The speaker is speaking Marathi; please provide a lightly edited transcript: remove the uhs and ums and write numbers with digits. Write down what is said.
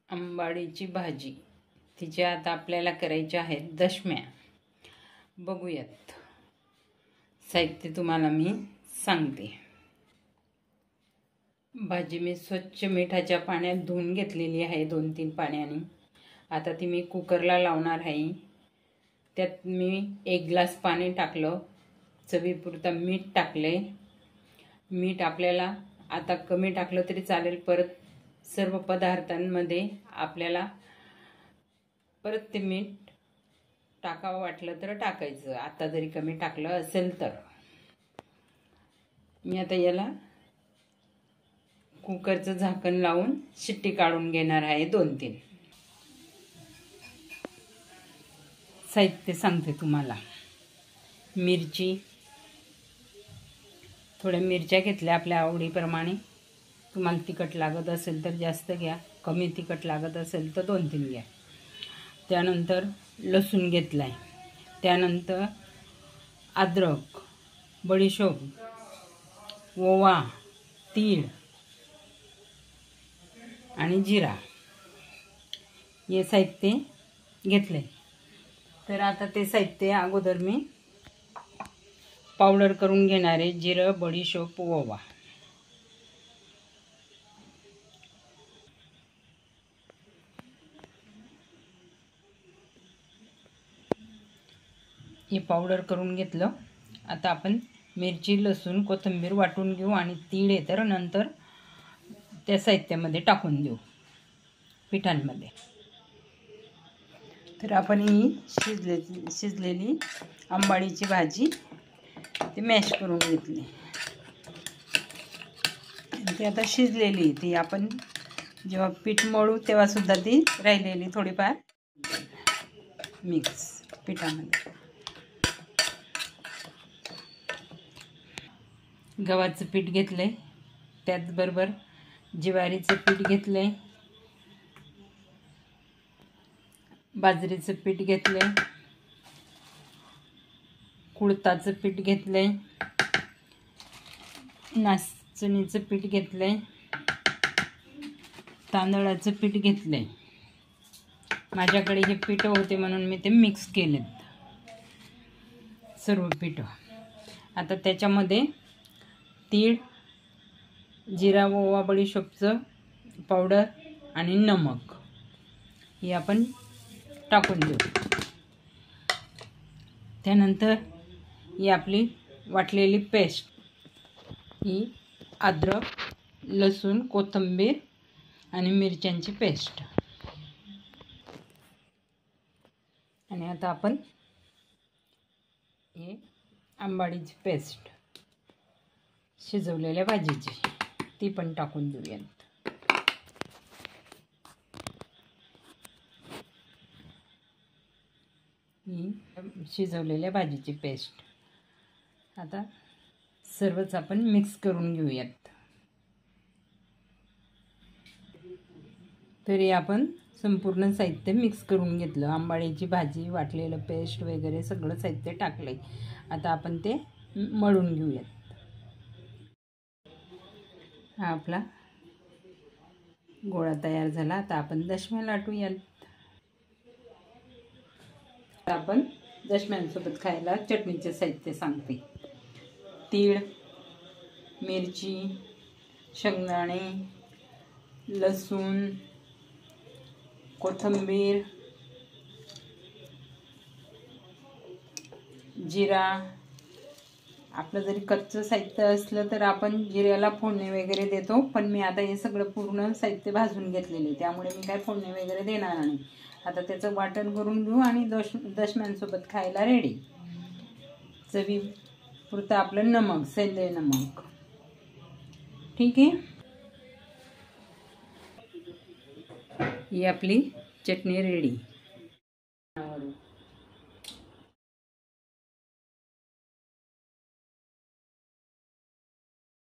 आंबाडीची भाजी, तिच्या आता आपल्याला करायच्या आहेत दशम्या. बघूयात. साहित्य तुम्हाला मी सांगते. भाजी मी स्वच्छ मिठाच्या पाण्यात धुवून घेतलेली आहे 2-3 पाण्याने. आता ती मी कुकरला लावणार आहे. त्यात मी 1 ग्लास पाणी टाकलं. चवीपुरता मीठ टाकले. मीठ आपल्याला आता कमी टाकलं तरी चालेल. परत सर्व पदार्थांमध्ये आपल्याला परत ते मीठ टाकावं वाटलं तर टाकायचं. आता जरी कमी टाकलं असेल तर. मी आता याला कुकरचं झाकण लावून शिट्टी काढून घेणार आहे 2-3. साहित्य सांगते तुम्हाला. मिरची, थोड्या मिरच्या घेतल्या आपल्या आवडीप्रमाणे. तुम्हाला तिखट लागत असेल तर जास्त घ्या, कमी तिखट लागत असेल तर 2-3 घ्या. त्यानंतर लसूण घेतलाय. त्यानंतर अद्रक, बडीशोप, ओवा, तीळ आणि जिरा हे साहित्य घेतले. तर आता ते साहित्य अगोदर मी पावडर करून घेणार आहे. जिरं, बडीशोप, ओवा. हे पावडर करून घेतलं. आता आपण मिरची, लसूण, कोथिंबीर वाटून घेऊ आणि तीळ आहे तर नंतर त्या साहित्यामध्ये टाकून देऊ पिठांमध्ये. तर आपण ही शिजलेली आंबाडीची भाजी ती मॅश करून घेतली. ती आता शिजलेली. ती आपण जेव्हा पीठ मळू तेव्हा सुद्धा ती राहिलेली थोडीफार मिक्स पिठामध्ये. गव्हाचं पीठ घेतलंय. त्याचबरोबर ज्वारीचं पीठ घेतलंय. बाजरीचं पीठ घेतलंय. कुळथाचं पीठ घेतलंय. नाचणीचं पीठ घेतलंय. तांदळाचं पीठ घेतलंय. माझ्याकडे हे पीठ होते म्हणून मी ते मिक्स केलेत सर्व पीठ. आता त्याच्यामध्ये तीळ, जिरा, ओवा, बडीशोपचं पावडर आणि नमक हे आपण टाकून देऊ. त्यानंतर ही आपली वाटलेली पेस्ट, ही अद्रक, लसूण, कोथिंबीर आणि मिरच्यांची पेस्ट. आणि आता आपण हे आंबाडीची पेस्ट शिजवलेल्या भाजीची ती पण टाकून देऊयात. ही शिजवलेल्या भाजीची पेस्ट आता सर्वच आपण मिक्स करून घेऊयात. तरी आपण संपूर्ण साहित्य मिक्स करून घेतलं. आंबाडीची भाजी, वाटलेलं पेस्ट वगैरे सगळं साहित्य टाकलंय. आता आपण ते मळून घेऊयात. हा आपला गोळा तयार झाला. आता आपण दशम्या लाटूयात. आपण दशम्यांसोबत खायला चटणीचे साहित्य सांगते. तीळ, मिरची, शेंगदाणे, लसूण, कोथिंबीर, जिरा. आपलं जरी कच्चं साहित्य असलं तर आपण जिऱ्याला फोडणी वगैरे देतो, पण मी आता हे सगळं पूर्ण साहित्य भाजून घेतलेले त्यामुळे मी काय फोडणी वगैरे देणार नाही. आता त्याचं वाटण करून घेऊ आणि दशम्यांसोबत खायला रेडी. चवीपुरतं आपलं नमक, सेंद्रिय नमक. ठीक आहे. ही आपली चटणी रेडी.